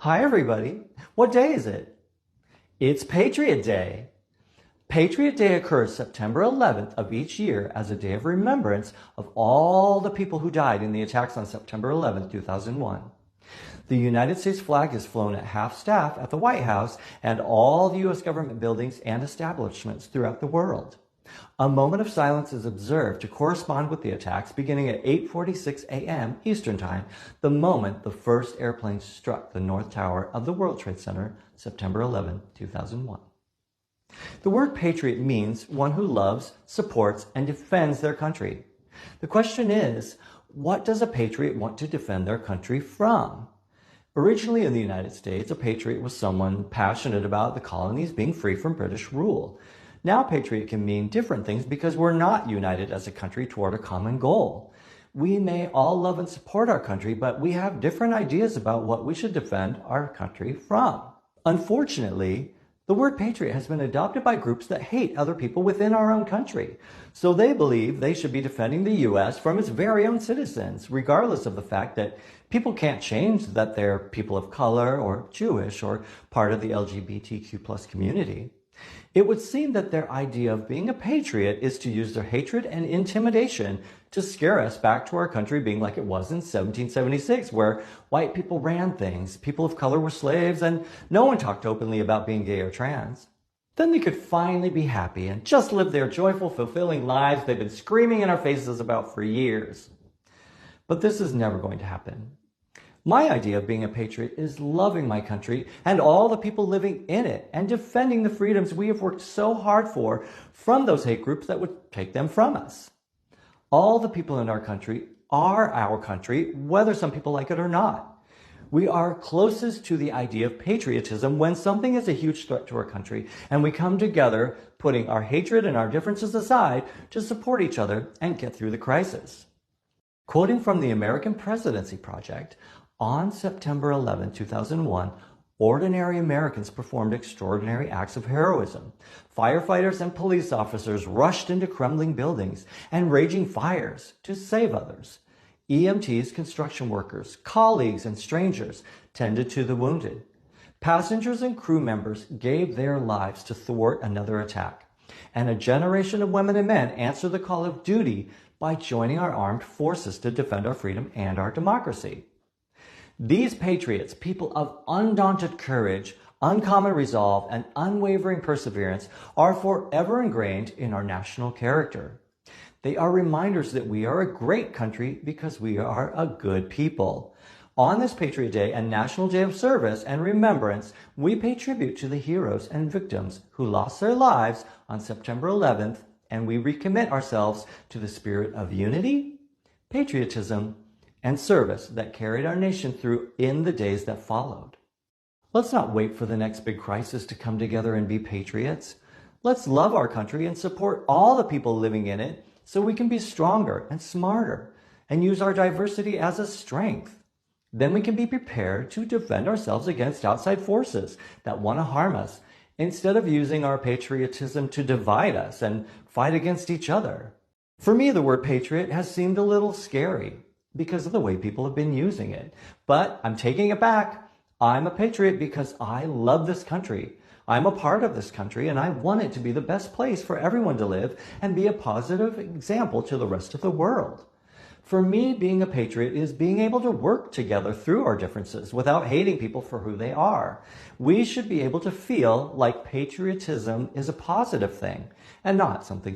Hi, everybody. What day is it? It's Patriot Day. Patriot Day occurs September 11th of each year as a day of remembrance of all the people who died in the attacks on September 11th, 2001. The United States flag is flown at half-staff at the White House and all the U.S. government buildings and establishments throughout the world. A moment of silence is observed to correspond with the attacks beginning at 8:46 a.m. Eastern Time, the moment the first airplane struck the North Tower of the World Trade Center, September 11, 2001. The word patriot means one who loves, supports, and defends their country. The question is, what does a patriot want to defend their country from? Originally in the United States, a patriot was someone passionate about the colonies being free from British rule. Now, patriot can mean different things because we're not united as a country toward a common goal. We may all love and support our country, but we have different ideas about what we should defend our country from. Unfortunately, the word patriot has been adopted by groups that hate other people within our own country. So they believe they should be defending the U.S. from its very own citizens, regardless of the fact that people can't change that they're people of color or Jewish or part of the LGBTQ+ community. It would seem that their idea of being a patriot is to use their hatred and intimidation to scare us back to our country being like it was in 1776, where white people ran things, people of color were slaves, and no one talked openly about being gay or trans. Then they could finally be happy and just live their joyful, fulfilling lives they've been screaming in our faces about for years. But this is never going to happen. My idea of being a patriot is loving my country and all the people living in it and defending the freedoms we have worked so hard for from those hate groups that would take them from us. All the people in our country are our country, whether some people like it or not. We are closest to the idea of patriotism when something is a huge threat to our country and we come together, putting our hatred and our differences aside to support each other and get through the crisis. Quoting from the American Presidency Project, on September 11, 2001, ordinary Americans performed extraordinary acts of heroism. Firefighters and police officers rushed into crumbling buildings and raging fires to save others. EMTs, construction workers, colleagues, and strangers tended to the wounded. Passengers and crew members gave their lives to thwart another attack. And a generation of women and men answered the call of duty by joining our armed forces to defend our freedom and our democracy. These patriots, people of undaunted courage, uncommon resolve, and unwavering perseverance, are forever ingrained in our national character. They are reminders that we are a great country because we are a good people. On this Patriot Day and National Day of Service and Remembrance, we pay tribute to the heroes and victims who lost their lives on September 11th, and we recommit ourselves to the spirit of unity, patriotism, and service that carried our nation through in the days that followed. Let's not wait for the next big crisis to come together and be patriots. Let's love our country and support all the people living in it so we can be stronger and smarter and use our diversity as a strength. Then we can be prepared to defend ourselves against outside forces that want to harm us instead of using our patriotism to divide us and fight against each other. For me, the word patriot has seemed a little scary because of the way people have been using it. But I'm taking it back. I'm a patriot because I love this country. I'm a part of this country and I want it to be the best place for everyone to live and be a positive example to the rest of the world. For me, being a patriot is being able to work together through our differences without hating people for who they are. We should be able to feel like patriotism is a positive thing and not something